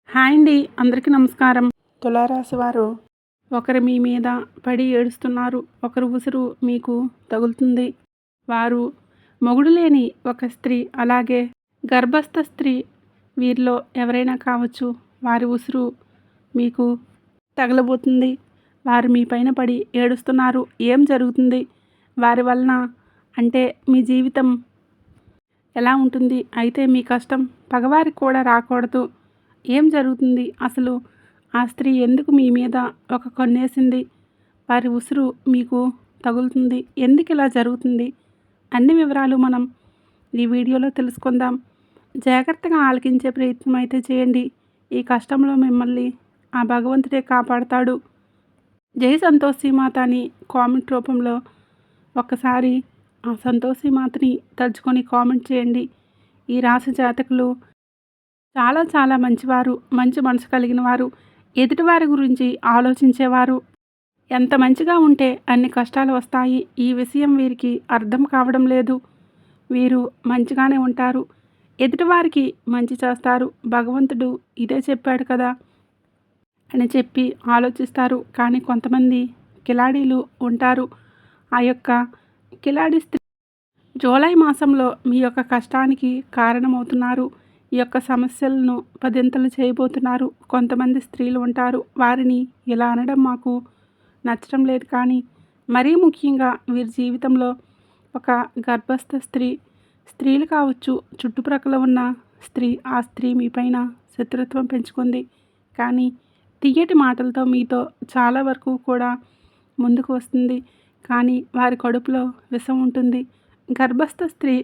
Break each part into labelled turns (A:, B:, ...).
A: Hi అండి, అందరికీ నమస్కారం. తులారాశి వారు ఒకరు మీ మీద పడి ఏడుస్తున్నారు. ఒకరు ఉసురు మీకు తగులుతుంది. వారు మొగుడు లేని ఒక స్త్రీ, అలాగే గర్భస్థ స్త్రీ, వీరిలో ఎవరైనా కావచ్చు. వారి ఉసురు మీకు తగలబోతుంది. వారు మీ పైన పడి ఏడుస్తున్నారు. ఏం జరుగుతుంది వారి వలన? అంటే మీ జీవితం ఎలా ఉంటుంది? అయితే మీ కష్టం పగవారికి కూడా రాకూడదు. ఏం జరుగుతుంది అసలు? ఆ స్త్రీ ఎందుకు మీ మీద ఒక కన్నేసింది? వారి ఉసురు మీకు తగులుతుంది. ఎందుకు ఇలా జరుగుతుంది? అన్ని వివరాలు మనం ఈ వీడియోలో తెలుసుకుందాం. జాగ్రత్తగా ఆలకించే ప్రయత్నం అయితే చేయండి. ఈ కష్టంలో మిమ్మల్ని ఆ భగవంతుడే కాపాడతాడు. జై సంతోషి మాత అని కామెంట్ రూపంలో ఒక్కసారి ఆ సంతోషి మాతని తలుచుకొని కామెంట్ చేయండి. ఈ రాశి జాతకులు చాలా మంచివారు, మంచి మనసు కలిగిన వారు, ఎదుటివారి గురించి ఆలోచించేవారు. ఎంత మంచిగా ఉంటే అన్ని కష్టాలు వస్తాయి. ఈ విషయం వీరికి అర్థం కావడం లేదు. వీరు మంచిగానే ఉంటారు, ఎదుటివారికి మంచి చేస్తారు. భగవంతుడు ఇదే చెప్పాడు కదా అని చెప్పి ఆలోచిస్తారు. కానీ కొంతమంది కిలాడీలు ఉంటారు. ఆ యొక్క కిలాడి స్త్రీ జూలై మాసంలో మీ యొక్క కష్టానికి కారణమవుతున్నారు. ఈ యొక్క సమస్యలను పదింతలు చేయబోతున్నారు. కొంతమంది స్త్రీలు ఉంటారు. వారిని ఇలా అనడం మాకు నచ్చడం లేదు, కానీ మరీ ముఖ్యంగా వీరి జీవితంలో ఒక గర్భస్థ స్త్రీలు కావచ్చు, చుట్టుప్రక్కల ఉన్న స్త్రీ, ఆ స్త్రీ మీ పైన శత్రుత్వం పెంచుకుంది. కానీ తియ్యటి మాటలతో మీతో చాలా వరకు కూడా ముందుకు వస్తుంది. కానీ వారి కడుపులో విషం ఉంటుంది. గర్భస్థ స్త్రీ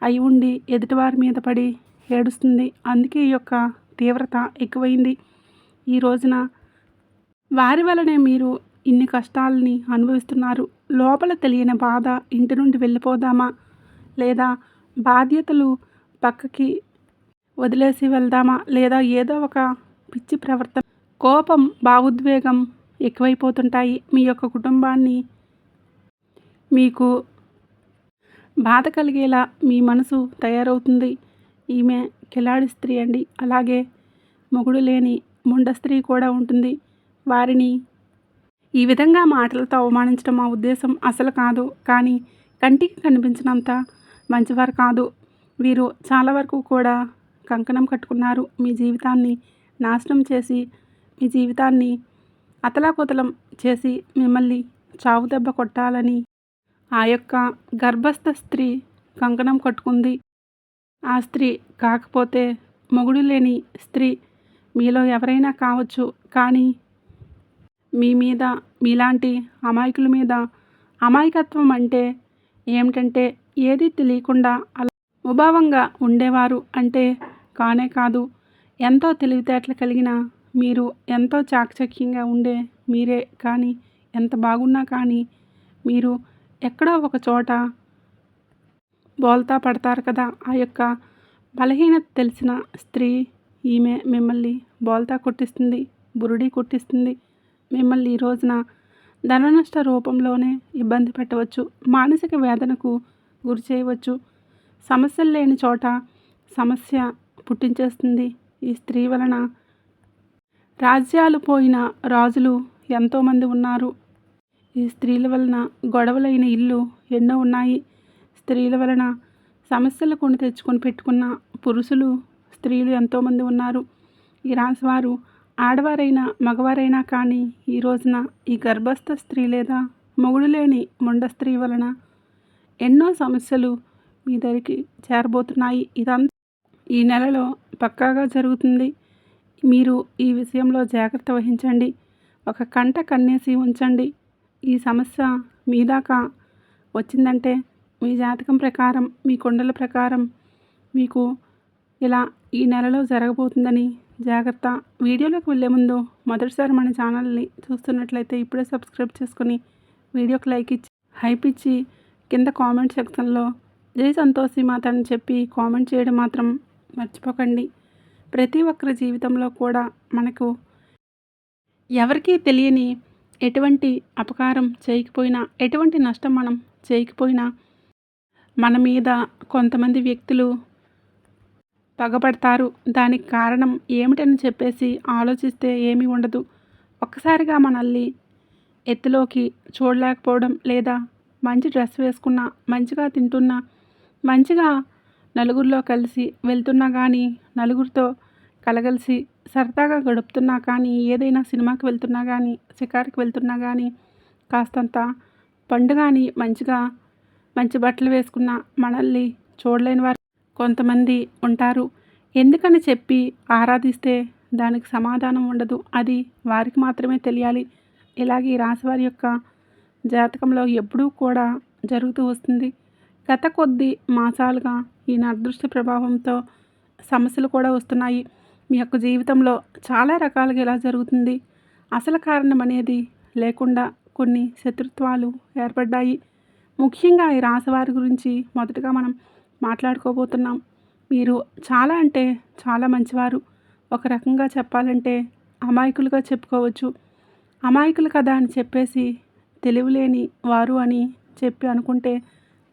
A: అయి ఉండి ఎదుటివారి మీద పడి ఏడుస్తుంది. అందుకే ఈ యొక్క తీవ్రత ఎక్కువైంది. ఈ రోజున వారి వలనే మీరు ఇన్ని కష్టాలని అనుభవిస్తున్నారు. లోపల తెలియని బాధ, ఇంటి నుండి వెళ్ళిపోదామా, లేదా బాధ్యతలు పక్కకి వదిలేసి వెళ్దామా, లేదా ఏదో ఒక పిచ్చి ప్రవర్తన, కోపం, భావోద్వేగం ఎక్కువైపోతుంటాయి. మీ యొక్క కుటుంబాన్ని మీకు బాధ కలిగేలా మీ మనసు తయారవుతుంది. ఈమె కిలాడి స్త్రీ అండి. అలాగే మొగుడు లేని ముండ స్త్రీ కూడా ఉంటుంది. వారిని ఈ విధంగా మాటలతో అవమానించడం మా ఉద్దేశం అసలు కాదు. కానీ కంటికి కనిపించినంత మంచివారు కాదు. వీరు చాలా వరకు కూడా కంకణం కట్టుకున్నారు. మీ జీవితాన్ని నాశనం చేసి, మీ జీవితాన్ని అతలాకుతలం చేసి మిమ్మల్ని చావు దెబ్బ కొట్టాలని ఆ యొక్క గర్భస్థ స్త్రీ కంకణం కట్టుకుంది. ఆ స్త్రీ కాకపోతే మొగుడు లేని స్త్రీ మీలో ఎవరైనా కావచ్చు. కానీ మీ మీద, మీలాంటి అమాయకుల మీద, అమాయకత్వం అంటే ఏమిటంటే ఏది తెలియకుండా అలా ముభావంగా ఉండేవారు అంటే కానే కాదు. ఎంతో తెలివితేటలు కలిగిన మీరు, ఎంతో చాకచక్యంగా ఉండే మీరే కానీ, ఎంత బాగున్నా కానీ మీరు ఎక్కడో ఒక చోట బోల్తా పడతారు కదా. ఆ యొక్క బలహీనత తెలిసిన స్త్రీ ఈమె మిమ్మల్ని బోల్తా కొట్టిస్తుంది, బురుడి కొట్టిస్తుంది. మిమ్మల్ని ఈ రోజున ధన నష్ట రూపంలోనే ఇబ్బంది పెట్టవచ్చు, మానసిక వేదనకు గురి చేయవచ్చు. సమస్యలు లేని చోట సమస్య పుట్టించేస్తుంది. ఈ స్త్రీ వలన రాజ్యాలు పోయిన రాజులు ఎంతోమంది ఉన్నారు. ఈ స్త్రీల వలన గొడవలైన ఇల్లు ఎన్నో ఉన్నాయి. స్త్రీల వలన సమస్యలు కొని తెచ్చుకొని పెట్టుకున్న పురుషులు, స్త్రీలు ఎంతోమంది ఉన్నారు. ఈ రాశివారు ఆడవారైనా మగవారైనా కానీ ఈ రోజున ఈ గర్భస్థ స్త్రీ లేదా మొగుడు లేని ముండ స్త్రీ వలన ఎన్నో సమస్యలు మీ దగ్గరికి చేరబోతున్నాయి. ఇదంతా ఈ నెలలో పక్కాగా జరుగుతుంది. మీరు ఈ విషయంలో జాగ్రత్త వహించండి. ఒక కంట కన్నేసి ఉంచండి. ఈ సమస్య మీ దాకా వచ్చిందంటే మీ జాతకం ప్రకారం, మీ కుండల ప్రకారం మీకు ఇలా ఈ నెలలో జరగబోతుందని జాగ్రత్త. వీడియోలోకి వెళ్ళే ముందు మొదటిసారి మన ఛానల్ని చూస్తున్నట్లయితే ఇప్పుడే సబ్స్క్రైబ్ చేసుకుని వీడియోకి లైక్ ఇచ్చి, హైప్ ఇచ్చి, కింద కామెంట్ సెక్షన్లో జై సంతోషి మాత అని చెప్పి కామెంట్ చేయడం మాత్రం మర్చిపోకండి. ప్రతి ఒక్కరి జీవితంలో కూడా మనకు ఎవరికీ తెలియని ఎటువంటి అపకారం చేయకపోయినా, ఎటువంటి నష్టం మనం చేయకపోయినా మన మీద కొంతమంది వ్యక్తులు పగబడతారు. దానికి కారణం ఏమిటని చెప్పేసి ఆలోచిస్తే ఏమీ ఉండదు. ఒక్కసారిగా మనల్ని ఎత్తులోకి చూడలేకపోవడం, లేదా మంచి డ్రెస్ వేసుకున్నా, మంచిగా తింటున్నా, మంచిగా నలుగురిలో కలిసి వెళ్తున్నా కానీ, నలుగురితో కలగలిసి సరదాగా గడుపుతున్నా కానీ, ఏదైనా సినిమాకి వెళ్తున్నా కానీ, షికారుకి వెళ్తున్నా కానీ, కాస్తంత పండుగాని మంచిగా మంచి బట్టలు వేసుకున్న మనల్ని చూడలేని వారు కొంతమంది ఉంటారు. ఎందుకని చెప్పి ఆరాధిస్తే దానికి సమాధానం ఉండదు. అది వారికి మాత్రమే తెలియాలి. ఇలాగే ఈ రాశివారి యొక్క జాతకంలో ఎప్పుడూ కూడా జరుగుతూ వస్తుంది. గత కొద్ది మాసాలుగా ఈయన అదృష్ట ప్రభావంతో సమస్యలు కూడా వస్తున్నాయి. మీ యొక్క జీవితంలో చాలా రకాలుగా ఇలా జరుగుతుంది. అసలు కారణం అనేది లేకుండా కొన్ని శత్రుత్వాలు ఏర్పడ్డాయి. ముఖ్యంగా ఈ రాశివారి గురించి మొదటగా మనం మాట్లాడుకోబోతున్నాం. మీరు చాలా అంటే చాలా మంచివారు. ఒక రకంగా చెప్పాలంటే అమాయకులుగా చెప్పుకోవచ్చు. అమాయకులు కదా అని చెప్పేసి తెలివిలేని వారు అని చెప్పి అనుకుంటే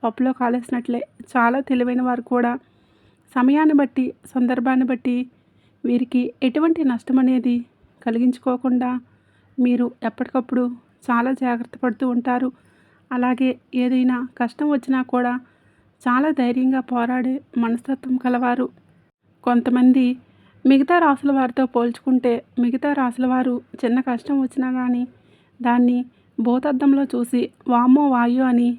A: పప్పులో కాలేసినట్లే. చాలా తెలివైన వారు కూడా. సమయాన్ని బట్టి, సందర్భాన్ని బట్టి వీరికి ఎటువంటి నష్టం అనేది కలిగించుకోకుండా మీరు ఎప్పటికప్పుడు చాలా జాగ్రత్త పడుతూ ఉంటారు. అలాగే ఏదైనా కష్టం వచ్చినా కూడా చాలా ధైర్యంగా పోరాడే మనస్తత్వం కలవారు. కొంతమంది మిగతా రాసుల వారితో పోల్చుకుంటే మిగతా రాసుల వారు చిన్న కష్టం వచ్చినా కానీ దాన్ని భూతద్దంలో చూసి వామ్మో వాయు అని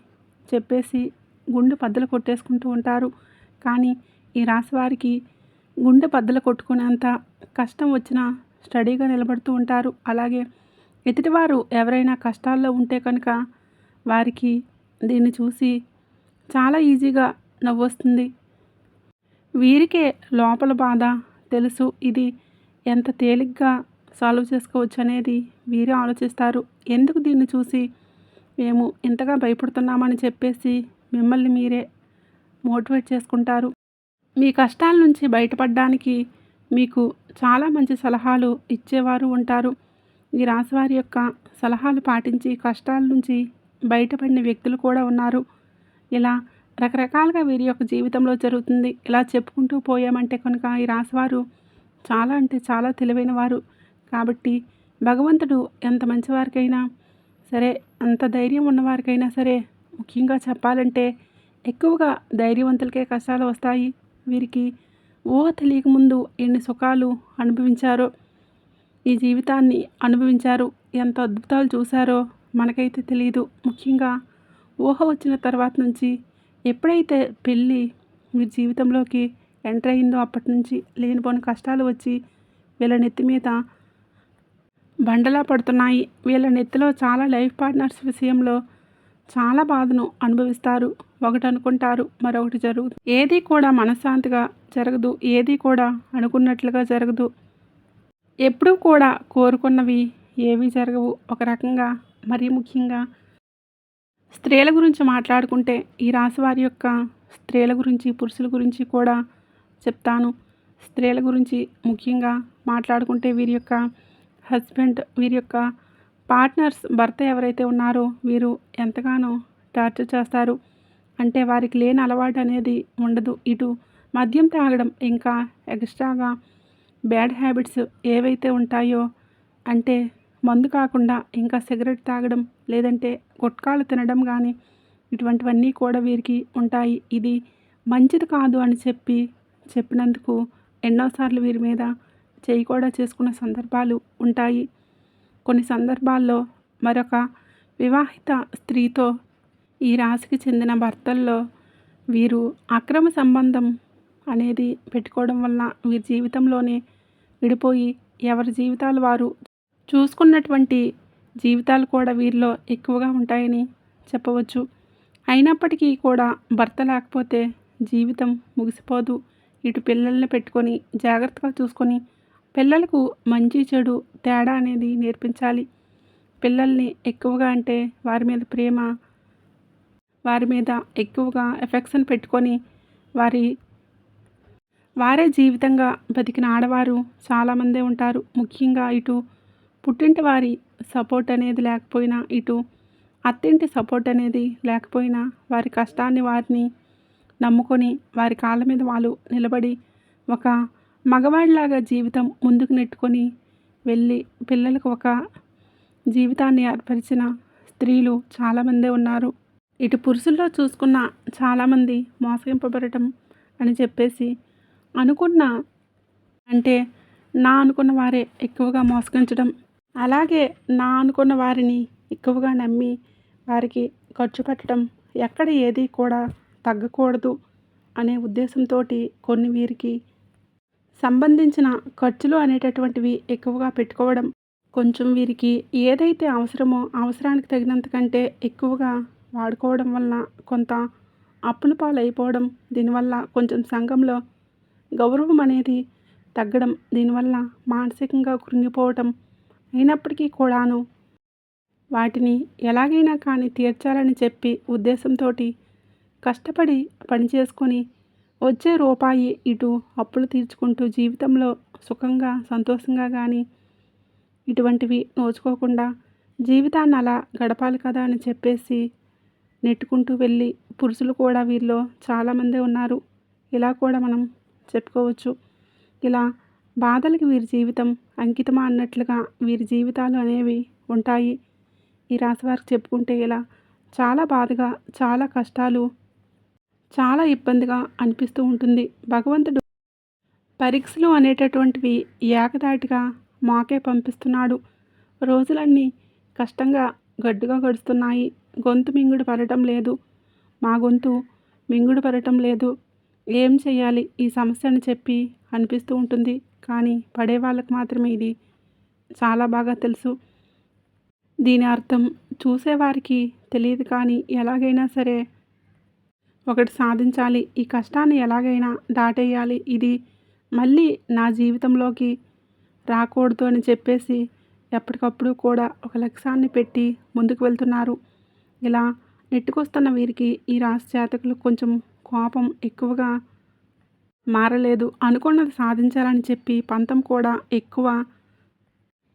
A: చెప్పేసి గుండె బద్దలు కొట్టేసుకుంటూ ఉంటారు. కానీ ఈ రాశి వారికి గుండె బద్దలు కొట్టుకునేంత కష్టం వచ్చినా స్టడీగా నిలబడుతూ ఉంటారు. అలాగే ఎదుటివారు ఎవరైనా కష్టాల్లో ఉంటే కనుక వారికి దీన్ని చూసి చాలా ఈజీగా నవ్వొస్తుంది. వీరికే లోపల బాధ తెలుసు. ఇది ఎంత తేలిగ్గా సాల్వ్ చేసుకోవచ్చు అనేది వీరే ఆలోచిస్తారు. ఎందుకు దీన్ని చూసి మేము ఇంతగా భయపడుతున్నామని చెప్పేసి మిమ్మల్ని మీరే మోటివేట్ చేసుకుంటారు. మీ కష్టాల నుంచి బయటపడడానికి మీకు చాలా మంచి సలహాలు ఇచ్చేవారు ఉంటారు. ఈ రాశివారి యొక్క సలహాలు పాటించి కష్టాల నుంచి బయటపడిన వ్యక్తులు కూడా ఉన్నారు. ఇలా రకరకాలుగా వీరి యొక్క జీవితంలో జరుగుతుంది. ఇలా చెప్పుకుంటూ పోయామంటే కనుక ఈ రాశివారు చాలా అంటే చాలా తెలివైన వారు. కాబట్టి భగవంతుడు ఎంత మంచివారికైనా సరే, అంత ధైర్యం ఉన్నవారికైనా సరే, ముఖ్యంగా చెప్పాలంటే ఎక్కువగా ధైర్యవంతులకే కష్టాలు వస్తాయి. వీరికి ఊహ తెలియకముందు ఎన్ని సుఖాలు అనుభవించారో, ఈ జీవితాన్ని అనుభవించారు, ఎంత అద్భుతాలు చూశారో మనకైతే తెలియదు. ముఖ్యంగా ఊహ వచ్చిన తర్వాత నుంచి ఎప్పుడైతే పెళ్ళి వీరి జీవితంలోకి ఎంటర్ అయిందో అప్పటి నుంచి లేనిపోని కష్టాలు వచ్చి వీళ్ళ నెత్తి మీద బండలా పడుతున్నాయి. వీళ్ళ నెత్తిలో చాలా లైఫ్ పార్ట్నర్స్ విషయంలో చాలా బాధను అనుభవిస్తారు. ఒకటి అనుకుంటారు, మరొకటి జరుగుతుంది. ఏది కూడా మనశ్శాంతిగా జరగదు. ఏది కూడా అనుకున్నట్లుగా జరగదు. ఎప్పుడూ కూడా కోరుకున్నవి ఏవి జరగవు. ఒక రకంగా మరీ ముఖ్యంగా స్త్రీల గురించి మాట్లాడుకుంటే ఈ రాశివారి యొక్క స్త్రీల గురించి, పురుషుల గురించి కూడా చెప్తాను. స్త్రీల గురించి ముఖ్యంగా మాట్లాడుకుంటే వీరి యొక్క హస్బెండ్, వీరి యొక్క పార్ట్నర్స్, భర్త ఎవరైతే ఉన్నారో వీరు ఎంతగానో టార్చర్ చేస్తారు. అంటే వారికి లేని అలవాటు అనేది ఉండదు. ఇటు మద్యం తాగడం, ఇంకా ఎక్స్ట్రాగా బ్యాడ్ హ్యాబిట్స్ ఏవైతే ఉంటాయో, అంటే మందు కాకుండా ఇంకా సిగరెట్ తాగడం, లేదంటే గుట్కాలు తినడం కానీ ఇటువంటివన్నీ కూడా వీరికి ఉంటాయి. ఇది మంచిది కాదు అని చెప్పినందుకు ఎన్నోసార్లు వీరి మీద చేయి కూడా చేసుకున్న సందర్భాలు ఉంటాయి. కొన్ని సందర్భాల్లో మరొక వివాహిత స్త్రీతో ఈ రాశికి చెందిన భర్తల్లో వీరు అక్రమ సంబంధం అనేది పెట్టుకోవడం వల్ల వీరి జీవితంలోనే విడిపోయి ఎవరి జీవితాలు వారు చూసుకున్నటువంటి జీవితాలు కూడా వీరిలో ఎక్కువగా ఉంటాయని చెప్పవచ్చు. అయినప్పటికీ కూడా భర్త లేకపోతే జీవితం ముగిసిపోదు. ఇటు పిల్లల్ని పెట్టుకొని జాగ్రత్తగా చూసుకొని పిల్లలకు మంచి చెడు తేడా అనేది నేర్పించాలి. పిల్లల్ని ఎక్కువగా అంటే వారి మీద ప్రేమ, వారి మీద ఎక్కువగా ఎఫెక్షన్ పెట్టుకొని వారే జీవితంగా బతికిన ఆడవారు చాలామందే ఉంటారు. ముఖ్యంగా ఇటు పుట్టింటి వారి సపోర్ట్ అనేది లేకపోయినా, ఇటు అత్తింటి సపోర్ట్ అనేది లేకపోయినా వారి కష్టాన్ని వారిని నమ్ముకొని వారి కాళ్ళ మీద వాళ్ళు నిలబడి ఒక మగవాడిలాగా జీవితం ముందుకు నెట్టుకొని వెళ్ళి పిల్లలకు ఒక జీవితాన్ని ఏర్పరిచిన స్త్రీలు చాలామందే ఉన్నారు. ఇటు పురుషుల్లో చూసుకున్న చాలామంది మోసగింపబడటం అని చెప్పేసి అనుకున్న అంటే నా అనుకున్న వారే ఎక్కువగా మోసగించడం, అలాగే నా అనుకున్న వారిని ఎక్కువగా నమ్మి వారికి ఖర్చు పెట్టడం, ఎక్కడ ఏది కూడా తగ్గకూడదు అనే ఉద్దేశంతో కొన్ని వీరికి సంబంధించిన ఖర్చులు అనేటటువంటివి ఎక్కువగా పెట్టుకోవడం, కొంచెం వీరికి ఏదైతే అవసరమో అవసరానికి తగినంత కంటే ఎక్కువగా వాడుకోవడం వలన కొంత అప్పుల పాలైపోవడం, దీనివల్ల కొంచెం సంఘంలో గౌరవం అనేది తగ్గడం, దీనివల్ల మానసికంగా కృంగిపోవటం, అయినప్పటికీ కూడాను వాటిని ఎలాగైనా కానీ తీర్చాలని చెప్పి ఉద్దేశంతో కష్టపడి పని చేసుకొని వచ్చే రూపాయి ఇటు అప్పులు తీర్చుకుంటూ జీవితంలో సుఖంగా సంతోషంగా కానీ ఇటువంటివి నోచుకోకుండా జీవితాన్ని అలా గడపాలి కదా అని చెప్పేసి నెట్టుకుంటూ వెళ్ళి పురుషులు కూడా వీరిలో చాలామందే ఉన్నారు. ఇలా కూడా మనం చెప్పుకోవచ్చు. ఇలా బాధలకి వీరి జీవితం అంకితమా అన్నట్లుగా వీరి జీవితాలు అనేవి ఉంటాయి. ఈ రాశి వారికి చెప్పుకుంటే ఇలా చాలా బాధగా, చాలా కష్టాలు, చాలా ఇబ్బందిగా అనిపిస్తూ ఉంటుంది. భగవంతుడు పరీక్షలు అనేటటువంటివి ఏకధాటిగా మాకే పంపిస్తున్నాడు. రోజులన్నీ కష్టంగా గడ్డుగా గడుస్తున్నాయి. గొంతు మింగుడు పడటం లేదు. మా గొంతు మింగుడు పడటం లేదు. ఏం చేయాలి ఈ సమస్య అని చెప్పి అనిపిస్తూ ఉంటుంది. కానీ పడే వాళ్ళకి మాత్రమే ఇది చాలా బాగా తెలుసు. దీని అర్థం చూసేవారికి తెలియదు. కానీ ఎలాగైనా సరే ఒకటి సాధించాలి, ఈ కష్టాన్ని ఎలాగైనా దాటేయాలి, ఇది మళ్ళీ నా జీవితంలోకి రాకూడదు అని చెప్పేసి ఎప్పటికప్పుడు కూడా ఒక లక్ష్యాన్ని పెట్టి ముందుకు వెళ్తున్నారు. ఇలా నెట్టుకొస్తున్న వీరికి ఈ రాశి జాతకులకు కొంచెం కోపం ఎక్కువగా మారలేదు. అనుకున్నది సాధించాలని చెప్పి పంతం కూడా ఎక్కువ.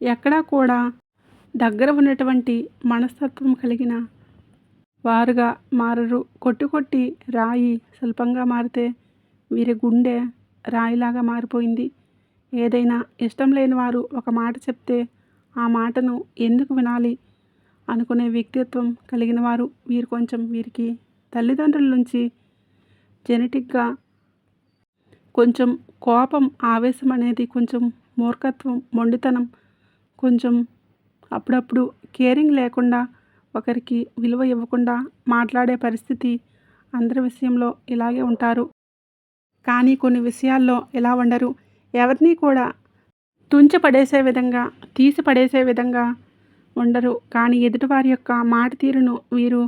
A: ఎక్కడా కూడా దగ్గర ఉన్నటువంటి మనస్తత్వం కలిగిన వారుగా మారరు. కొట్టి రాయి శిల్పంగా మారితే వీరి గుండె రాయిలాగా మారిపోయింది. ఏదైనా ఇష్టం లేని వారు ఒక మాట చెప్తే ఆ మాటను ఎందుకు వినాలి అనుకునే వ్యక్తిత్వం కలిగిన వారు వీరు. కొంచెం వీరికి తల్లిదండ్రుల నుంచి జెనెటిక్గా కొంచెం కోపం, ఆవేశం అనేది, కొంచెం మూర్ఖత్వం, మొండితనం, కొంచెం అప్పుడప్పుడు కేరింగ్ లేకుండా, ఒకరికి విలువ ఇవ్వకుండా మాట్లాడే పరిస్థితి అందరి విషయంలో ఇలాగే ఉంటారు. కానీ కొన్ని విషయాల్లో ఇలా ఉండరు. ఎవరిని కూడా తుంచిపడేసే విధంగా, తీసి పడేసే విధంగా ఉండరు. కానీ ఎదుటివారి యొక్క మాట తీరును వీరు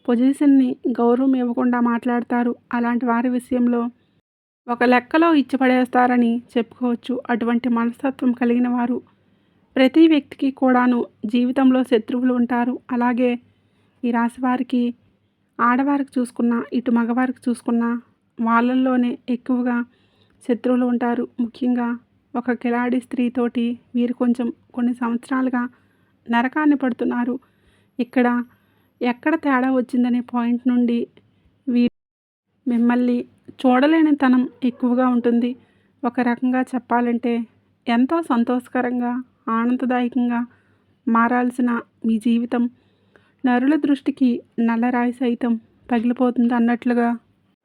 A: పొజిషన్ని గౌరవం ఇవ్వకుండా మాట్లాడతారు. అలాంటి వారి విషయంలో ఒక లెక్కలో ఇచ్చి పడేస్తారని చెప్పుకోవచ్చు. అటువంటి మనస్తత్వం కలిగిన వారు ప్రతి వ్యక్తికి కూడాను జీవితంలో శత్రువులు ఉంటారు. అలాగే ఈ రాశి వారికి ఆడవారికి చూసుకున్నా, ఇటు మగవారికి చూసుకున్నా వాళ్ళల్లోనే ఎక్కువగా శత్రువులు ఉంటారు. ముఖ్యంగా ఒక కిలాడి స్త్రీతోటి వీరు కొంచెం కొన్ని సంవత్సరాలుగా నరకాన్ని పడుతున్నారు. ఇక్కడ ఎక్కడ తేడా వచ్చిందనే పాయింట్ నుండి వీరు మిమ్మల్ని చూడలేని తనం ఎక్కువగా ఉంటుంది. ఒక రకంగా చెప్పాలంటే ఎంతో సంతోషకరంగా, ఆనందదాయకంగా మారాల్సిన మీ జీవితం నరుల దృష్టికి నల్లరాయి సైతం పగిలిపోతుంది అన్నట్లుగా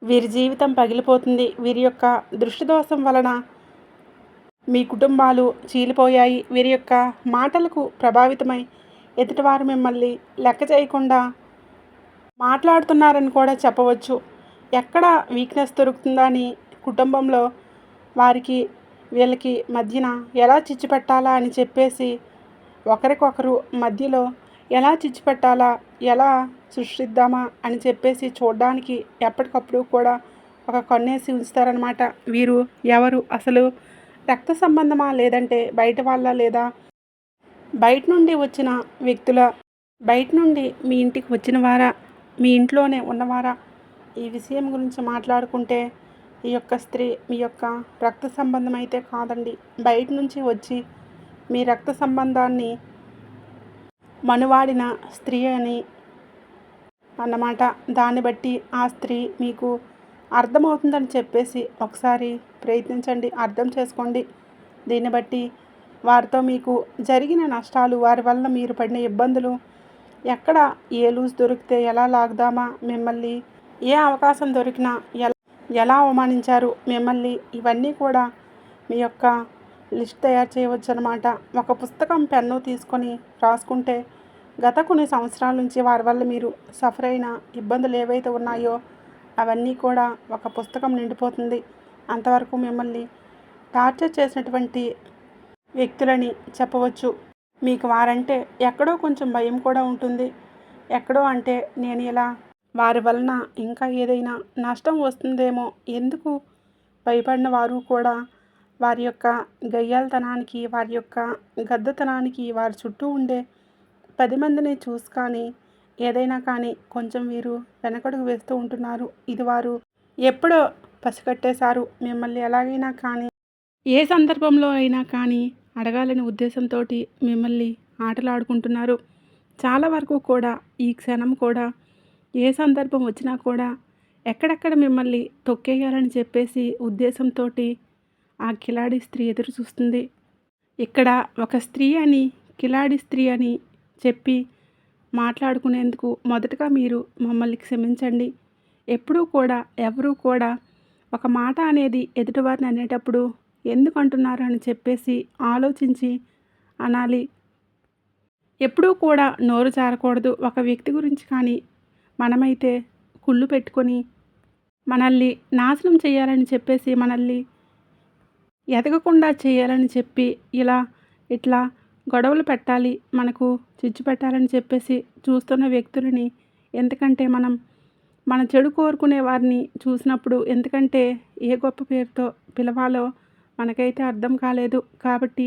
A: వీరి జీవితం పగిలిపోతుంది. వీరి యొక్క దృష్టి దోషం వలన మీ కుటుంబాలు చీలిపోయాయి. వీరి యొక్క మాటలకు ప్రభావితమై ఎదుటివారు మిమ్మల్ని లెక్క చేయకుండా మాట్లాడుతున్నారని కూడా చెప్పవచ్చు. ఎక్కడ వీక్నెస్ దొరుకుతుందా అని కుటుంబంలో వారికి వీళ్ళకి మధ్యన ఎలా చిచ్చు పెట్టాలా అని చెప్పేసి ఒకరికొకరు మధ్యలో ఎలా చిచ్చు పెట్టాలా, ఎలా సృష్టిద్దామా అని చెప్పేసి చూడడానికి ఎప్పటికప్పుడు కూడా ఒక కన్నేసి ఉంచుతారనమాట. వీరు ఎవరు అసలు రక్త సంబంధమా, లేదంటే బయట వాళ్ళ, లేదా బయట నుండి వచ్చిన వ్యక్తుల, బయట నుండి మీ ఇంటికి వచ్చిన వారా, మీ ఇంట్లోనే ఉన్నవారా, ఈ విషయం గురించి మాట్లాడుకుంటే ఈ యొక్క స్త్రీ మీ యొక్క రక్త సంబంధం అయితే కాదండి. బయట నుంచి వచ్చి మీ రక్త సంబంధాన్ని మనువాడిన స్త్రీ అని అన్నమాట. దాన్ని బట్టి ఆ స్త్రీ మీకు అర్థమవుతుందని చెప్పేసి ఒకసారి ప్రయత్నించండి, అర్థం చేసుకోండి. దీన్ని బట్టి వారితో మీకు జరిగిన నష్టాలు, వారి వల్ల మీరు పడిన ఇబ్బందులు, ఎక్కడ ఏ లూజ్ దొరికితే ఎలా లాగుదామా మిమ్మల్ని, ఏ అవకాశం దొరికినా ఎలా అవమానించారు మిమ్మల్ని, ఇవన్నీ కూడా మీ యొక్క లిస్ట్ తయారు చేయవచ్చు అనమాట. ఒక పుస్తకం పెన్ను తీసుకొని రాసుకుంటే గత కొన్ని సంవత్సరాల నుంచి వారి వల్ల మీరు సఫర్ అయిన ఇబ్బందులు ఏవైతే ఉన్నాయో అవన్నీ కూడా ఒక పుస్తకం నిండిపోతుంది. అంతవరకు మిమ్మల్ని టార్చర్ చేసినటువంటి వ్యక్తులని చెప్పవచ్చు. మీకు వారంటే ఎక్కడో కొంచెం భయం కూడా ఉంటుంది. ఎక్కడో అంటే నేను ఇలా వారి వలన ఇంకా ఏదైనా నష్టం వస్తుందేమో, ఎందుకు భయపడిన వారు కూడా వారి యొక్క గయ్యాళతనానికి, వారి యొక్క గద్దతనానికి, వారి చుట్టూ ఉండే 10 మందిని చూసి కానీ ఏదైనా కానీ కొంచెం వీరు వెనకడుగు వేస్తూ ఉంటున్నారు. ఇది వారు ఎప్పుడో పసిగట్టేశారు. మిమ్మల్ని ఎలాగైనా కానీ ఏ సందర్భంలో అయినా కానీ అడగాలని ఉద్దేశంతో మిమ్మల్ని ఆటలాడుకుంటున్నారు. చాలా వరకు కూడా ఈ క్షణం కూడా ఏ సందర్భం వచ్చినా కూడా ఎక్కడెక్కడ మిమ్మల్ని తొక్కేయాలని చెప్పేసి ఉద్దేశంతో ఆ కిలాడి స్త్రీ ఎదురు చూస్తుంది. ఇక్కడ ఒక స్త్రీ అని, కిలాడి స్త్రీ అని చెప్పి మాట్లాడుకునేందుకు మొదటగా మీరు మమ్మల్ని క్షమించండి. ఎప్పుడూ కూడా ఎవరూ కూడా ఒక మాట అనేది ఎదుటివారిని అనేటప్పుడు ఎందుకు అంటున్నారు అని చెప్పేసి ఆలోచించి అనాలి. ఎప్పుడూ కూడా నోరు జారకూడదు. ఒక వ్యక్తి గురించి కానీ మనమైతే కుళ్ళు పెట్టుకొని మనల్ని నాశనం చేయాలని చెప్పేసి, మనల్ని ఎదగకుండా చేయాలని చెప్పి ఇట్లా గొడవలు పెట్టాలి, మనకు చిచ్చు పెట్టాలని చెప్పేసి చూస్తున్న వ్యక్తులని, ఎందుకంటే మన చెడు కోరుకునే వారిని చూసినప్పుడు ఎందుకంటే ఏ గొప్ప పేరుతో పిలవాలో మనకైతే అర్థం కాలేదు. కాబట్టి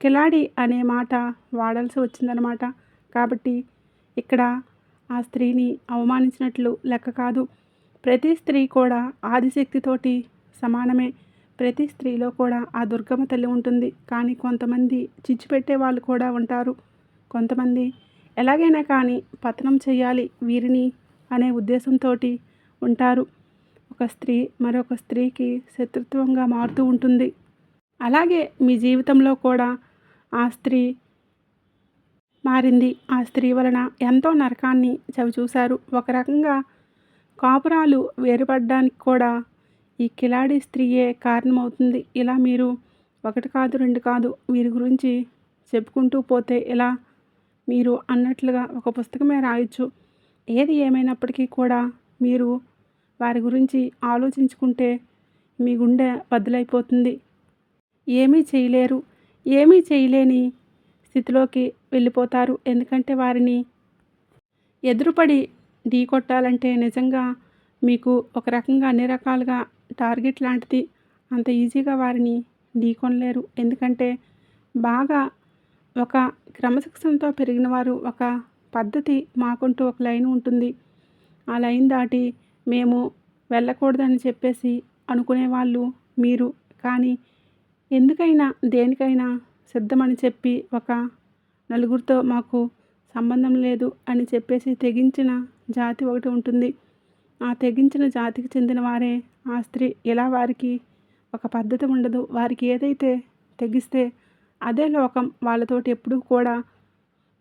A: కిలాడి అనే మాట వాడాల్సి వచ్చిందనమాట. కాబట్టి ఇక్కడ ఆ స్త్రీని అవమానించినట్లు లెక్క కాదు. ప్రతి స్త్రీ కూడా ఆదిశక్తితోటి సమానమే. ప్రతి స్త్రీలో కూడా ఆ దుర్గమ్మ తల్లి ఉంటుంది. కానీ కొంతమంది చిచ్చు పెట్టే వాళ్ళు కూడా ఉంటారు. కొంతమంది ఎలాగైనా కానీ పతనం చేయాలి వీరిని అనే ఉద్దేశంతో ఉంటారు. ఒక స్త్రీ మరొక స్త్రీకి శత్రుత్వంగా మారుతూ ఉంటుంది. అలాగే మీ జీవితంలో కూడా ఆ స్త్రీ మారింది. ఆ స్త్రీ వలన ఎంతో నరకాన్ని చవిచూశారు. ఒక రకంగా కాపురాలు వేరుపడడానికి కూడా ఈ కిలాడి స్త్రీయే కారణమవుతుంది. ఇలా మీరు ఒకటి కాదు, రెండు కాదు, వీరి గురించి చెప్పుకుంటూ పోతే ఇలా మీరు అన్నట్లుగా ఒక పుస్తకమే రాయొచ్చు. ఏది ఏమైనప్పటికీ కూడా మీరు వారి గురించి ఆలోచించుకుంటే మీ గుండె బద్దలైపోతుంది. ఏమీ చేయలేరు. ఏమీ చేయలేని స్థితిలోకి వెళ్ళిపోతారు. ఎందుకంటే వారిని ఎదురుపడి ఢీకొట్టాలంటే నిజంగా మీకు ఒక రకంగా అన్ని రకాలుగా టార్గెట్ లాంటిది. అంత ఈజీగా వారిని ఢీకొనలేరు. ఎందుకంటే బాగా ఒక క్రమశిక్షణతో పెరిగిన వారు, ఒక పద్ధతి, మాకుంటూ ఒక లైన్ ఉంటుంది. ఆ లైన్ దాటి మేము వెళ్ళకూడదని చెప్పేసి అనుకునేవాళ్ళు మీరు. కానీ ఎందుకైనా దేనికైనా సిద్ధమని చెప్పి ఒక నలుగురితో మాకు సంబంధం లేదు అని చెప్పేసి తెగించిన జాతి ఒకటి ఉంటుంది. ఆ తెగించిన జాతికి చెందిన వారే ఆ స్త్రీ. ఇలా వారికి ఒక పద్ధతి ఉండదు. వారికి ఏదైతే తెగిస్తే అదే లోకం. వాళ్ళతోటి ఎప్పుడూ కూడా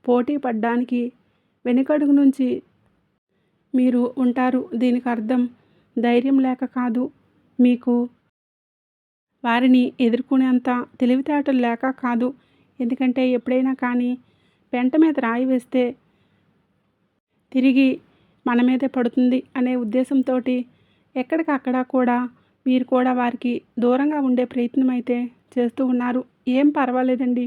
A: పోటీ పడడానికి వెనుకడుగు నుంచి మీరు ఉంటారు. దీనికి అర్థం ధైర్యం లేక కాదు, మీకు వారిని ఎదుర్కొనేంత తెలివితేటలు లేక కాదు. ఎందుకంటే ఎప్పుడైనా కానీ పెంట మీద రాయి వేస్తే తిరిగి మన మీదే పడుతుంది అనే ఉద్దేశంతో ఎక్కడికక్కడ కూడా మీరు కూడా వారికి దూరంగా ఉండే ప్రయత్నం అయితే చేస్తూ ఉన్నారు. ఏం పర్వాలేదండి,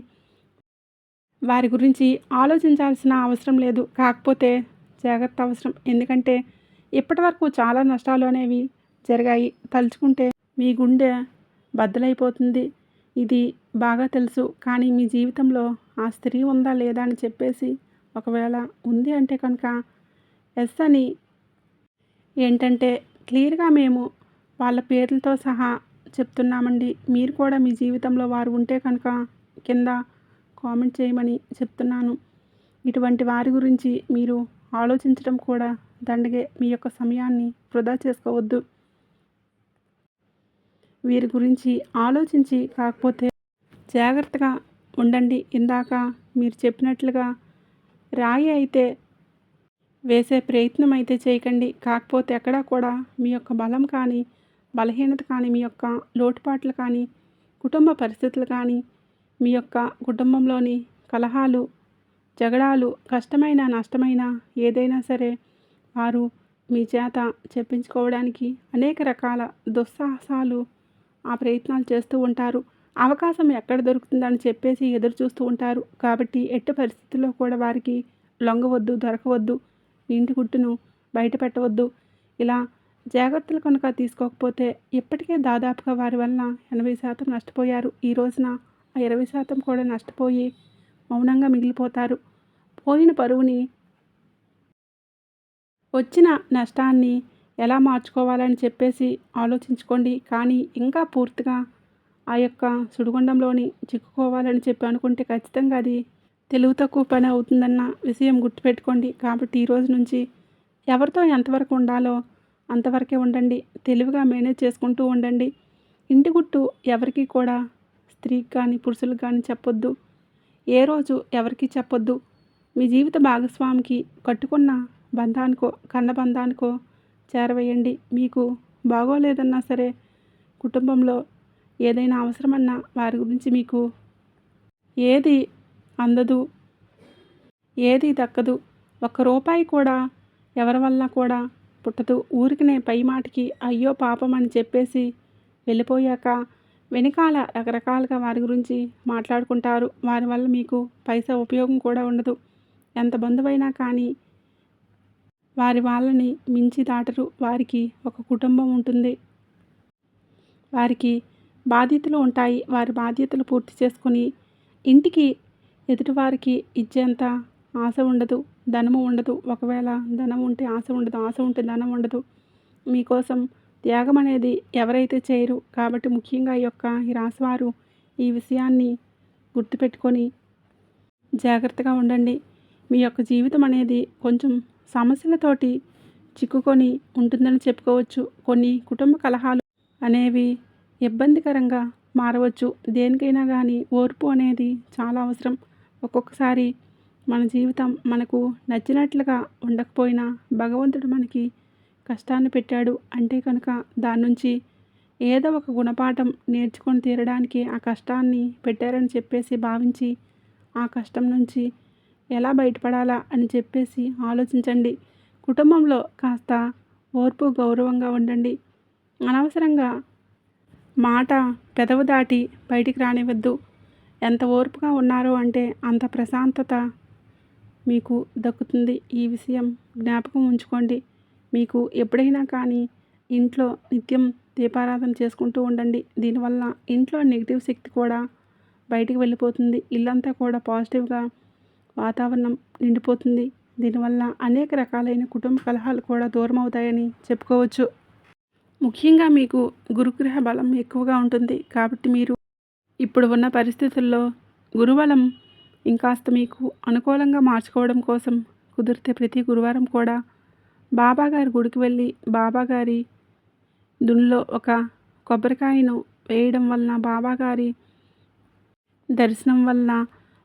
A: వారి గురించి ఆలోచించాల్సిన అవసరం లేదు. కాకపోతే జాగ్రత్త అవసరం. ఎందుకంటే ఇప్పటివరకు చాలా నష్టాలు అనేవి జరిగాయి. తలుచుకుంటే మీ గుండె బద్దలైపోతుంది. ఇది బాగా తెలుసు. కానీ మీ జీవితంలో ఆ స్త్రీ ఉందా లేదా అని చెప్పేసి, ఒకవేళ ఉంది అంటే కనుక ఎస్ అని ఏంటంటే క్లియర్గా మేము వాళ్ళ పేర్లతో సహా చెప్తున్నామండి. మీరు కూడా మీ జీవితంలో వారు ఉంటే కనుక కింద కామెంట్ చేయమని చెప్తున్నాను. ఇటువంటి వారి గురించి మీరు ఆలోచించడం కూడా దండగే. మీ యొక్క సమయాన్ని వృధా చేసుకోవద్దు. వీరి గురించి ఆలోచించి కాకపోతే జాగ్రత్తగా ఉండండి. ఇందాక మీరు చెప్పినట్లుగా రాయి అయితే వేసే ప్రయత్నం అయితే చేయకండి. కాకపోతే ఎక్కడా కూడా మీ యొక్క బలం కానీ, బలహీనత కానీ, మీ యొక్క లోటుపాట్లు కానీ, కుటుంబ పరిస్థితులు కానీ, మీ యొక్క కుటుంబంలోని కలహాలు, జగడాలు, కష్టమైన, నష్టమైన ఏదైనా సరే వారు మీ చేత చెప్పించుకోవడానికి అనేక రకాల దుస్సాహసాలు ఆ ప్రయత్నాలు చేస్తూ ఉంటారు. అవకాశం ఎక్కడ దొరుకుతుందని చెప్పేసి ఎదురు చూస్తూ ఉంటారు. కాబట్టి ఎట్టి పరిస్థితుల్లో కూడా వారికి లొంగవద్దు, దొరకవద్దు. మీ ఇంటి గుట్టును బయట పెట్టవద్దు. ఇలా జాగ్రత్తలు కనుక తీసుకోకపోతే ఇప్పటికే దాదాపుగా వారి వలన 80% నష్టపోయారు. ఈ రోజున ఆ 20% కూడా నష్టపోయి మౌనంగా మిగిలిపోతారు. పోయిన పరువుని, వచ్చిన నష్టాన్ని ఎలా మార్చుకోవాలని చెప్పేసి ఆలోచించుకోండి. కానీ ఇంకా పూర్తిగా ఆ యొక్క సుడిగుండంలోని చిక్కుకోవాలని చెప్పి అనుకుంటే ఖచ్చితంగా అది తెలివి తక్కువ పని అవుతుందన్న విషయం గుర్తుపెట్టుకోండి. కాబట్టి ఈరోజు నుంచి ఎవరితో ఎంతవరకు ఉండాలో అంతవరకే ఉండండి. తెలివిగా మేనేజ్ చేసుకుంటూ ఉండండి. ఇంటి గుట్టు ఎవరికి కూడా స్త్రీకి కానీ పురుషులకు కానీ చెప్పొద్దు. ఏ రోజు ఎవరికి చెప్పొద్దు. మీ జీవిత భాగస్వామికి కట్టుకున్న బంధానికో కన్న బంధానికో చేరవేయండి. మీకు బాగోలేదన్నా సరే కుటుంబంలో ఏదైనా అవసరమన్నా వారి గురించి మీకు ఏది అందదు, ఏది దక్కదు. ఒక్క రూపాయి కూడా ఎవరి వల్ల కూడా పుట్టదు. ఊరికనే పై మాటికి అయ్యో పాపం అని చెప్పేసి వెళ్ళిపోయాక వెనకాల రకరకాలుగా వారి గురించి మాట్లాడుకుంటారు. వారి వల్ల మీకు పైసా ఉపయోగం కూడా ఉండదు. ఎంత బంధువైనా కానీ వారి వాళ్ళని మించి దాటరు. వారికి ఒక కుటుంబం ఉంటుంది. వారికి బాధ్యతలు ఉంటాయి. వారి బాధ్యతలు పూర్తి చేసుకొని ఇంటికి ఎదుటివారికి ఇచ్చేంత ఆశ ఉండదు, ధనము ఉండదు. ఒకవేళ ధనం ఉంటే ఆశ ఉండదు, ఆశ ఉంటే ధనం ఉండదు. మీకోసం త్యాగం అనేది ఎవరైతే చేయరు. కాబట్టి ముఖ్యంగా ఈ రాశివారు ఈ విషయాన్ని గుర్తుపెట్టుకొని జాగ్రత్తగా ఉండండి. మీ యొక్క జీవితం అనేది కొంచెం సమస్యలతోటి చిక్కుకొని ఉంటుందని చెప్పుకోవచ్చు. కొన్ని కుటుంబ కలహాలు అనేవి ఇబ్బందికరంగా మారవచ్చు. దేనికైనా కానీ ఓర్పు అనేది చాలా అవసరం. ఒక్కొక్కసారి మన జీవితం మనకు నచ్చినట్లుగా ఉండకపోయినా భగవంతుడు మనకి కష్టాన్ని పెట్టాడు అంటే కనుక దాని నుంచి ఏదో ఒక గుణపాఠం నేర్చుకొని తీరడానికి ఆ కష్టాన్ని పెట్టారని చెప్పేసి భావించి ఆ కష్టం నుంచి ఎలా బయటపడాలా అని చెప్పేసి ఆలోచించండి. కుటుంబంలో కాస్త ఓర్పు గౌరవంగా ఉండండి. అనవసరంగా మాట పెదవు దాటి బయటికి రానివ్వద్దు. ఎంత ఓర్పుగా ఉన్నారో అంటే అంత ప్రశాంతత మీకు దక్కుతుంది. ఈ విషయం జ్ఞాపకం ఉంచుకోండి. మీకు ఎప్పుడైనా కానీ ఇంట్లో నిత్యం దీపారాధన చేసుకుంటూ ఉండండి. దీనివల్ల ఇంట్లో నెగిటివ్ శక్తి కూడా బయటికి వెళ్ళిపోతుంది. ఇల్లంతా కూడా పాజిటివ్గా వాతావరణం నిండిపోతుంది. దీనివల్ల అనేక రకాలైన కుటుంబ కలహాలు కూడా దూరం అవుతాయని చెప్పుకోవచ్చు. ముఖ్యంగా మీకు గురుగ్రహ బలం ఎక్కువగా ఉంటుంది. కాబట్టి మీరు ఇప్పుడు ఉన్న పరిస్థితుల్లో గురుబలం ఇంకాస్త మీకు అనుకూలంగా మార్చుకోవడం కోసం కుదిరితే ప్రతి గురువారం కూడా బాబాగారి గుడికి వెళ్ళి బాబాగారి దునిలో ఒక కొబ్బరికాయను వేయడం వలన, బాబాగారి దర్శనం వలన,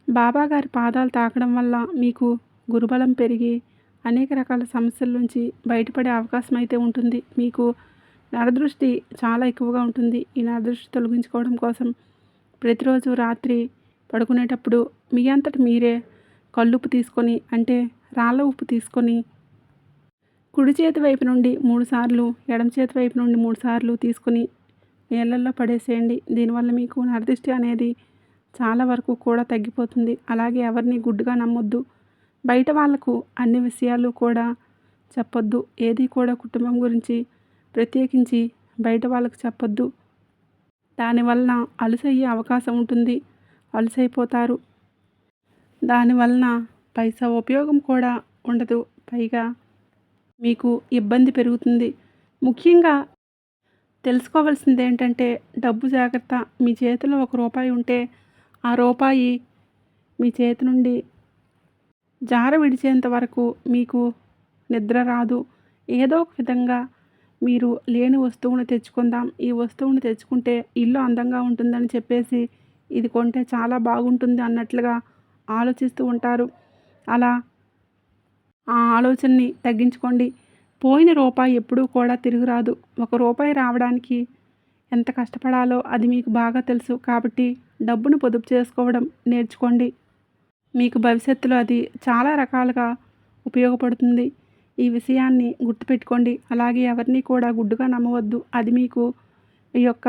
A: బాబాగారి పాదాలు తాకడం వల్ల మీకు గురుబలం పెరిగి అనేక రకాల సమస్యల నుంచి బయటపడే అవకాశం అయితే ఉంటుంది. మీకు నరదృష్టి చాలా ఎక్కువగా ఉంటుంది. ఈ నరదృష్టి తొలగించుకోవడం కోసం ప్రతిరోజు రాత్రి పడుకునేటప్పుడు మీ అంతట మీరే కల్లుప్పు తీసుకొని, అంటే రాళ్ళ ఉప్పు తీసుకొని కుడి చేతి వైపు నుండి 3 సార్లు, ఎడమ చేతి వైపు నుండి 3 సార్లు తీసుకుని నీళ్ళల్లో పడేసేయండి. దీనివల్ల మీకు నరదిష్టి అనేది చాలా వరకు కూడా తగ్గిపోతుంది. అలాగే ఎవరిని గుడ్డుగా నమ్మొద్దు. బయట వాళ్లకు అన్ని విషయాలు కూడా చెప్పొద్దు. ఏది కూడా కుటుంబం గురించి ప్రత్యేకించి బయట వాళ్ళకు చెప్పొద్దు. దానివలన అలుసయ్యే అవకాశం ఉంటుంది. అలుసైపోతారు. దానివలన పైసా ఉపయోగం కూడా ఉండదు. పైగా మీకు ఇబ్బంది పెరుగుతుంది. ముఖ్యంగా తెలుసుకోవాల్సింది ఏంటంటే డబ్బు జాగ్రత్త. మీ చేతిలో ₹1 ఉంటే ఆ రూపాయి మీ చేతి నుండి జార విడిచేంత వరకు మీకు నిద్ర రాదు. ఏదో ఒక విధంగా మీరు లేని వస్తువును తెచ్చుకుందాం, ఈ వస్తువును తెచ్చుకుంటే ఇల్లు అందంగా ఉంటుందని చెప్పేసి ఇది కొంటే చాలా బాగుంటుంది అన్నట్లుగా ఆలోచిస్తూ ఉంటారు. అలా ఆ ఆలోచనని తగ్గించుకోండి. పోయిన రూపాయి ఎప్పుడూ కూడా తిరిగి రాదు. ఒక రూపాయి రావడానికి ఎంత కష్టపడాలో అది మీకు బాగా తెలుసు. కాబట్టి డబ్బును పొదుపు చేసుకోవడం నేర్చుకోండి. మీకు భవిష్యత్తులో అది చాలా రకాలుగా ఉపయోగపడుతుంది. ఈ విషయాన్ని గుర్తుపెట్టుకోండి. అలాగే ఎవరిని కూడా గుడ్డిగా నమ్మవద్దు. అది మీకు మీ యొక్క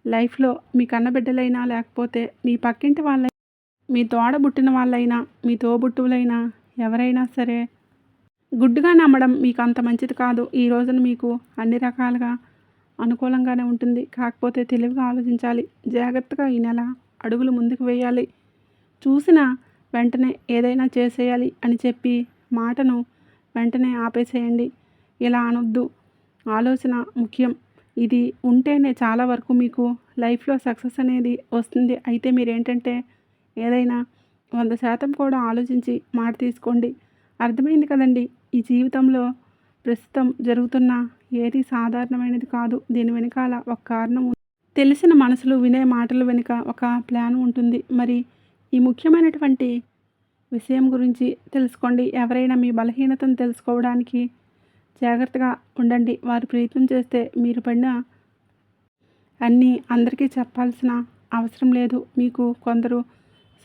A: లైఫ్‌లో మీ కన్నబిడ్డలైనా, లేకపోతే మీ పక్కింటి వాళ్ళైనా, మీ తోడబుట్టిన వాళ్ళైనా, మీ తోబుట్టువులైనా ఎవరైనా సరే గుడ్డిగా నమ్మడం మీకు అంత మంచిది కాదు. ఈ రోజున మీకు అన్ని రకాలుగా అనుకూలంగానే ఉంటుంది. కాకపోతే తెలివిగా ఆలోచించాలి. జాగ్రత్తగా ఈ నెల అడుగులు ముందుకు వేయాలి. చూసిన వెంటనే ఏదైనా చేసేయాలి అని చెప్పి మాటను వెంటనే ఆపేసేయండి. ఇలా అనొద్దు. ఆలోచన ముఖ్యం. ఇది ఉంటేనే చాలా వరకు మీకు లైఫ్‌లో సక్సెస్ అనేది వస్తుంది. అయితే మీరేంటంటే ఏదైనా 100% కూడా ఆలోచించి మాట తీసుకోండి. అర్థమైంది కదండీ! ఈ జీవితంలో ప్రస్తుతం జరుగుతున్న ఏది సాధారణమైనది కాదు. దీని వెనకాల ఒక కారణం ఉంది. తెలిసిన మనసులు వినే మాటల వెనుక ఒక ప్లాన్ ఉంటుంది. మరి ఈ ముఖ్యమైనటువంటి విషయం గురించి తెలుసుకోండి. ఎవరైనా మీ బలహీనతను తెలుసుకోవడానికి జాగ్రత్తగా ఉండండి. వారు ప్రయత్నం చేస్తే మీరు పడిన అన్నీ అందరికీ చెప్పాల్సిన అవసరం లేదు. మీకు కొందరు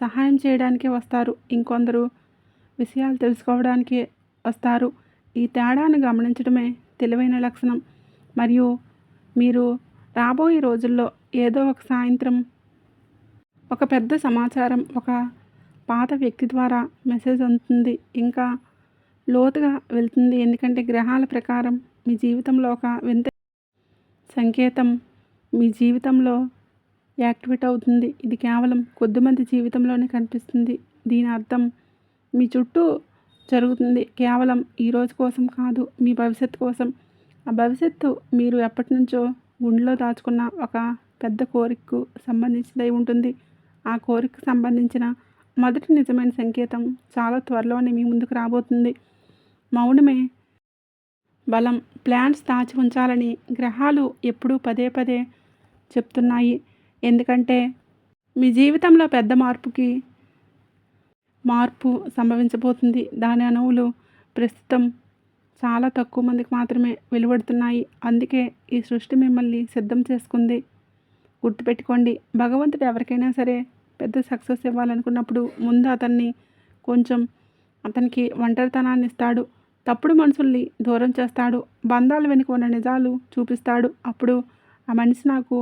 A: సహాయం చేయడానికే వస్తారు. ఇంకొందరు విషయాలు తెలుసుకోవడానికే వస్తారు. ఈ తేడాను గమనించడమే తెలివైన లక్షణం. మరియు మీరు రాబోయే రోజుల్లో ఏదో ఒక సాయంత్రం ఒక పెద్ద సమాచారం ఒక పాత వ్యక్తి ద్వారా మెసేజ్ అందుతుంది. ఇంకా లోతుగా వెళ్తుంది. ఎందుకంటే గ్రహాల ప్రకారం మీ జీవితంలో ఒక వింత సంకేతం మీ జీవితంలో యాక్టివేట్ అవుతుంది. ఇది కేవలం కొద్దిమంది జీవితంలోనే కనిపిస్తుంది. దీని అర్థం మీ చుట్టూ జరుగుతుంది. కేవలం ఈ రోజు కోసం కాదు, మీ భవిష్యత్తు కోసం. ఆ భవిష్యత్తు మీరు ఎప్పటినుంచో గుండెలో దాచుకున్న ఒక పెద్ద కోరికకు సంబంధించినదై ఉంటుంది. ఆ కోరికకు సంబంధించిన మొదటి నిజమైన సంకేతం చాలా త్వరలోనే మీ ముందుకు రాబోతుంది. మౌనమే బలం. ప్లాన్స్ దాచి ఉంచాలని గ్రహాలు ఎప్పుడూ పదే పదే చెప్తున్నాయి. ఎందుకంటే మీ జీవితంలో పెద్ద మార్పు సంభవించబోతుంది. దాని అణువులు ప్రస్తుతం చాలా తక్కువ మందికి మాత్రమే వెలువడుతున్నాయి. అందుకే ఈ సృష్టి మిమ్మల్ని సిద్ధం చేసుకుంది. గుర్తుపెట్టుకోండి, భగవంతుడు ఎవరికైనా సరే పెద్ద సక్సెస్ ఇవ్వాలనుకున్నప్పుడు ముందు అతనికి ఒంటరితనాన్ని ఇస్తాడు. తప్పుడు మనుషుల్ని దూరం చేస్తాడు. బంధాల వెనుక ఉన్న నిజాలు చూపిస్తాడు. అప్పుడు ఆ మనిషి నాకు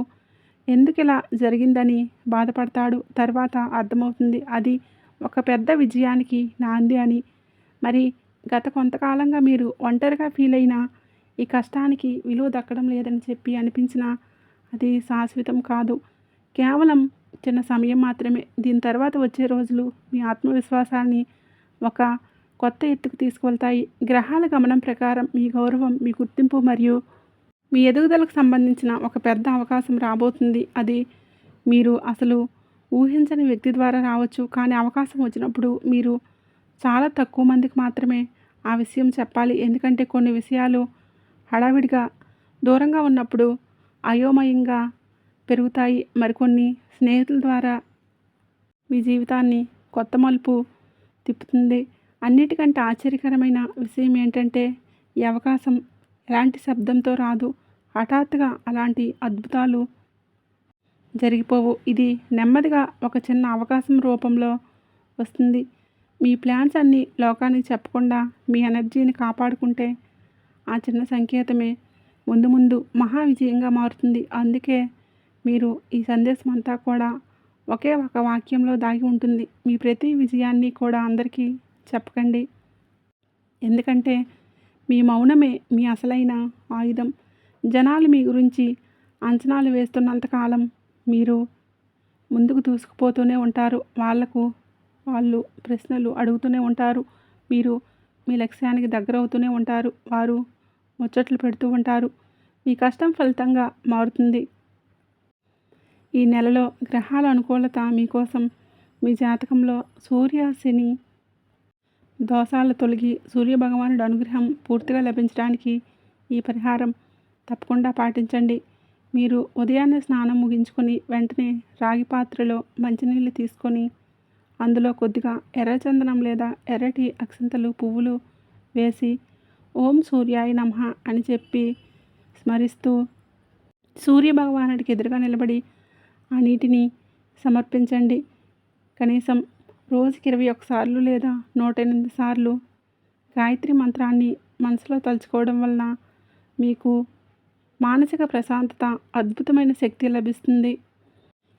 A: ఎందుకు ఇలా జరిగిందని బాధపడతాడు. తర్వాత అర్థమవుతుంది అది ఒక పెద్ద విజయానికి నాంది అని. మరి గత కొంతకాలంగా మీరు ఒంటరిగా ఫీల్ అయిన ఈ కష్టానికి విలువ దక్కడం లేదని చెప్పి అనిపించినా అది శాశ్వతం కాదు. కేవలం చిన్న సమయం మాత్రమే. దీని తర్వాత వచ్చే రోజులు మీ ఆత్మవిశ్వాసాన్ని ఒక కొత్త ఎత్తుకు తీసుకువెళ్తాయి. గ్రహాల గమనం ప్రకారం మీ గౌరవం, మీ గుర్తింపు మరియు మీ ఎదుగుదలకు సంబంధించిన ఒక పెద్ద అవకాశం రాబోతుంది. అది మీరు అసలు ఊహించని వ్యక్తి ద్వారా రావచ్చు. కానీ అవకాశం వచ్చినప్పుడు మీరు చాలా తక్కువ మందికి మాత్రమే ఆ విషయం చెప్పాలి. ఎందుకంటే కొన్ని విషయాలు హడావిడిగా దూరంగా ఉన్నప్పుడు అయోమయంగా పెరుగుతాయి. మరికొన్ని స్నేహితుల ద్వారా మీ జీవితాన్ని కొత్త మలుపు తిప్పుతుంది. అన్నిటికంటే ఆశ్చర్యకరమైన విషయం ఏంటంటే ఈ అవకాశం ఎలాంటి శబ్దంతో రాదు. హఠాత్తుగా అలాంటి అద్భుతాలు జరిగిపోవు. ఇది నెమ్మదిగా ఒక చిన్న అవకాశం రూపంలో వస్తుంది. మీ ప్లాన్స్ అన్నీ లోకానికి చెప్పకుండా మీ ఎనర్జీని కాపాడుకుంటే ఆ చిన్న సంకేతమే ముందు ముందు మహా విజయంగా మారుతుంది. అందుకే మీరు ఈ సందేశం అంతా కూడా ఒకే ఒక వాక్యంలో దాగి ఉంటుంది. మీ ప్రతి విజయాన్ని కూడా అందరికీ చెప్పకండి. ఎందుకంటే మీ మౌనమే మీ అసలైన ఆయుధం. జనాలు మీ గురించి అంచనాలు వేస్తున్నంతకాలం మీరు ముందుకు దూసుకుపోతూనే ఉంటారు. వాళ్ళు ప్రశ్నలు అడుగుతూనే ఉంటారు. మీరు మీ లక్ష్యానికి దగ్గరవుతూనే ఉంటారు. వారు ముచ్చట్లు పెడుతూ ఉంటారు. మీ కష్టం ఫలితంగా మారుతుంది. ఈ నెలలో గ్రహాల అనుకూలత మీకోసం మీ జాతకంలో సూర్య శని దోషాలు తొలగి సూర్యభగవానుడి అనుగ్రహం పూర్తిగా లభించడానికి ఈ పరిహారం తప్పకుండా పాటించండి. మీరు ఉదయాన్నే స్నానం ముగించుకొని వెంటనే రాగి పాత్రలో మంచినీళ్ళు తీసుకొని అందులో కొద్దిగా ఎర్రచందనం లేదా ఎర్రటి అక్షింతలు పువ్వులు వేసి ఓం సూర్యాయ నమః అని చెప్పి స్మరిస్తూ సూర్య భగవానుడికి ఎదురుగా నిలబడి ఆ నీటిని సమర్పించండి. కనీసం రోజుకి 21 సార్లు లేదా 108 సార్లు గాయత్రి మంత్రాన్ని మనసులో తలుచుకోవడం వలన మీకు మానసిక ప్రశాంతత, అద్భుతమైన శక్తి లభిస్తుంది.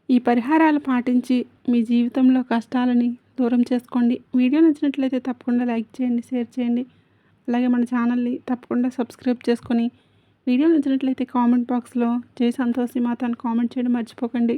A: ఈ పరిహారాలు పాటించి మీ జీవితంలో కష్టాలని దూరం చేసుకోండి. వీడియో నచ్చినట్లయితే తప్పకుండా లైక్ చేయండి, షేర్ చేయండి. అలాగే మన ఛానల్ని తప్పకుండా సబ్స్క్రైబ్ చేసుకొని వీడియో నచ్చినట్లయితే కామెంట్ బాక్స్లో జై సంతోషి మాత అని కామెంట్ చేయడం మర్చిపోకండి.